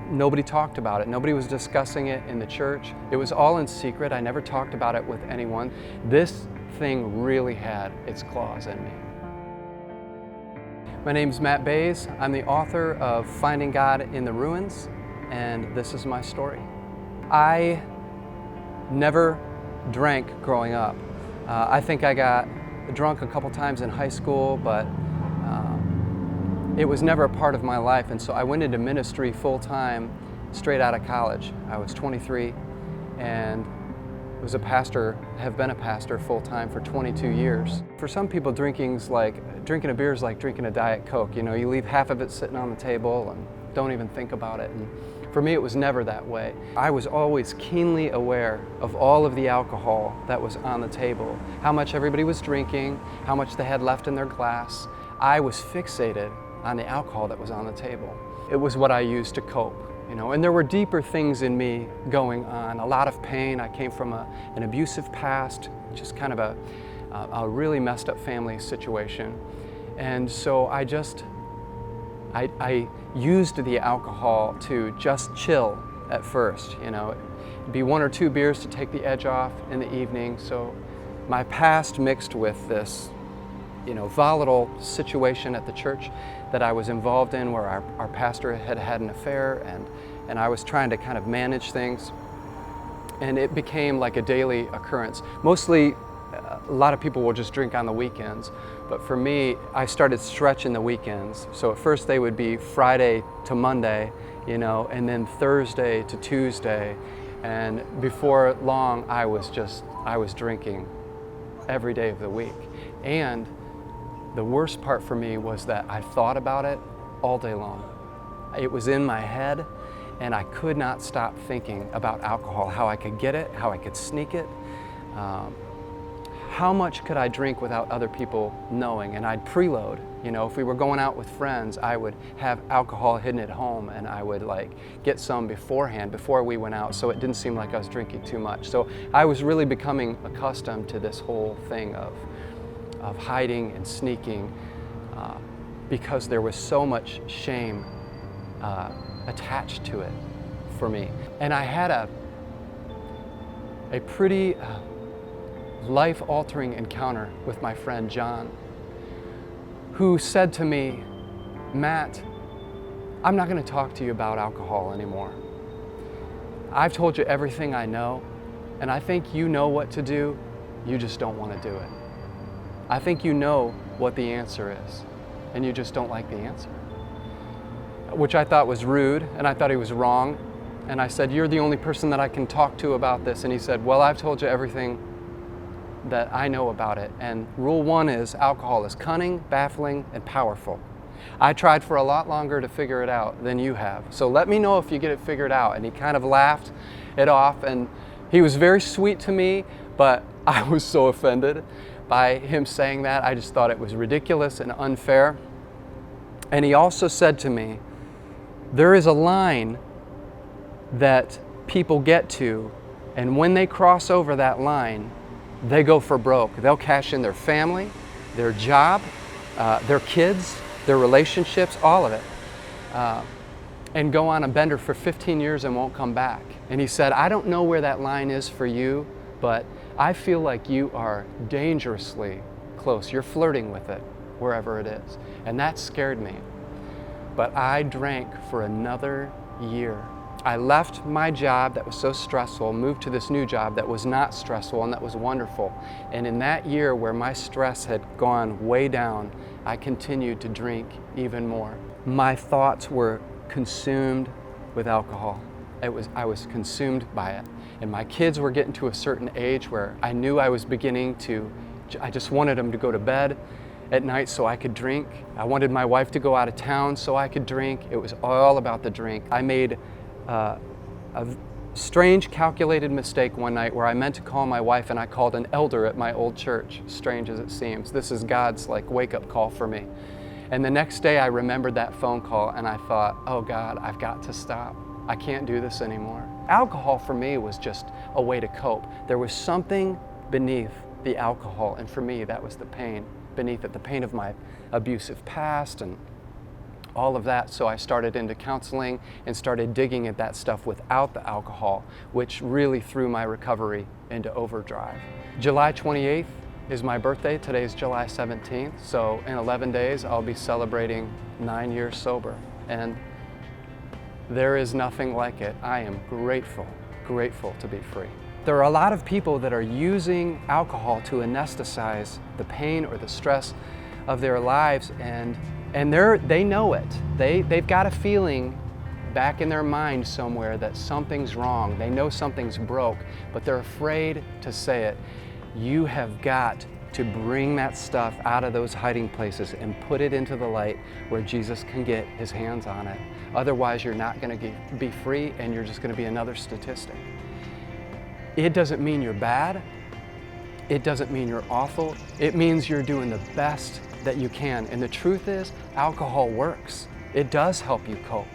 Nobody talked about it. Nobody was discussing it in the church. It was all in secret. I never talked about it with anyone. This thing really had its claws in me. My name's Matt Bays. I'm the author of Finding God in the Ruins, and this is my story. I never drank growing up. I think I got drunk a couple times in high school, but it was never a part of my life, and so I went into ministry full-time straight out of college. I was 23 and was a pastor, have been a pastor full-time for 22 years. For some people, drinking a beer is like drinking a Diet Coke. You know, you leave half of it sitting on the table and don't even think about it. And for me, it was never that way. I was always keenly aware of all of the alcohol that was on the table, how much everybody was drinking, how much they had left in their glass. I was fixated on the alcohol that was on the table. It was what I used to cope, you know, and there were deeper things in me going on, a lot of pain. I came from an abusive past, just kind of a really messed up family situation. And so I used the alcohol to just chill at first, you know. It'd be 1 or 2 beers to take the edge off in the evening. So my past mixed with this, you know, volatile situation at the church that I was involved in, where our pastor had had an affair, and I was trying to kind of manage things. And it became like a daily occurrence. Mostly, a lot of people will just drink on the weekends, but for me, I started stretching the weekends. So at first they would be Friday to Monday, you know, and then Thursday to Tuesday. And before long, I was drinking every day of the week. And the worst part for me was that I thought about it all day long. It was in my head, and I could not stop thinking about alcohol, how I could get it, how I could sneak it. How much could I drink without other people knowing? And I'd preload. You know, if we were going out with friends, I would have alcohol hidden at home, and I would get some beforehand, before we went out, so it didn't seem like I was drinking too much. So I was really becoming accustomed to this whole thing of hiding and sneaking, because there was so much shame attached to it for me. And I had a pretty life-altering encounter with my friend John, who said to me, "Matt, I'm not going to talk to you about alcohol anymore. I've told you everything I know, and I think you know what to do, you just don't want to do it. I think you know what the answer is, and you just don't like the answer." Which I thought was rude, and I thought he was wrong. And I said, "You're the only person that I can talk to about this." And he said, "Well, I've told you everything that I know about it. And rule 1 is alcohol is cunning, baffling, and powerful. I tried for a lot longer to figure it out than you have. So let me know if you get it figured out." And he kind of laughed it off, and he was very sweet to me, but I was so offended by him saying that. I just thought it was ridiculous and unfair. And he also said to me, "There is a line that people get to, and when they cross over that line, they go for broke. They'll cash in their family, their job, their kids, their relationships, all of it, and go on a bender for 15 years and won't come back." And he said, "I don't know where that line is for you, but I feel like you are dangerously close. You're flirting with it, wherever it is." And that scared me. But I drank for another year. I left my job that was so stressful, moved to this new job that was not stressful and that was wonderful. And in that year where my stress had gone way down, I continued to drink even more. My thoughts were consumed with alcohol. I was consumed by it. And my kids were getting to a certain age where I knew I was beginning I just wanted them to go to bed at night so I could drink. I wanted my wife to go out of town so I could drink. It was all about the drink. I made a strange calculated mistake one night where I meant to call my wife, and I called an elder at my old church, strange as it seems. This is God's wake-up call for me. And the next day I remembered that phone call, and I thought, oh God, I've got to stop. I can't do this anymore. Alcohol for me was just a way to cope. There was something beneath the alcohol, and for me that was the pain beneath it, the pain of my abusive past and all of that. So I started into counseling and started digging at that stuff without the alcohol, which really threw my recovery into overdrive. July 28th is my birthday. Today's July 17th. So in 11 days, I'll be celebrating 9 years sober. And there is nothing like it. I am grateful to be free. There are a lot of people that are using alcohol to anesthetize the pain or the stress of their lives, and they know it. They've got a feeling back in their mind somewhere that something's wrong. They know something's broke, but they're afraid to say it. You have got to bring that stuff out of those hiding places and put it into the light where Jesus can get his hands on it. Otherwise, you're not going to be free, and you're just going to be another statistic. It doesn't mean you're bad. It doesn't mean you're awful. It means you're doing the best that you can. And the truth is, alcohol works. It does help you cope.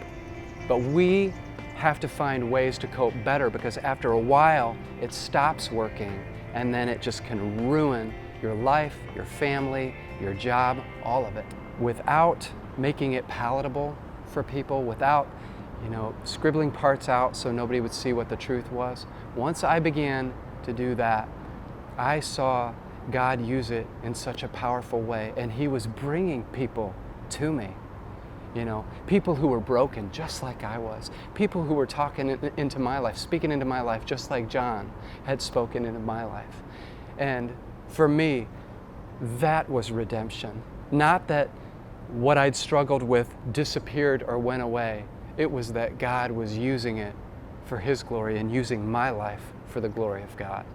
But we have to find ways to cope better, because after a while, it stops working, and then it just can ruin your life, your family, your job, all of it. Without making it palatable for people, without scribbling parts out so nobody would see what the truth was. Once I began to do that, I saw God use it in such a powerful way, and he was bringing people to me. People who were broken just like I was, people who were talking into my life, speaking into my life just like John had spoken into my life. And for me, that was redemption. Not that what I'd struggled with disappeared or went away. It was that God was using it for his glory and using my life for the glory of God.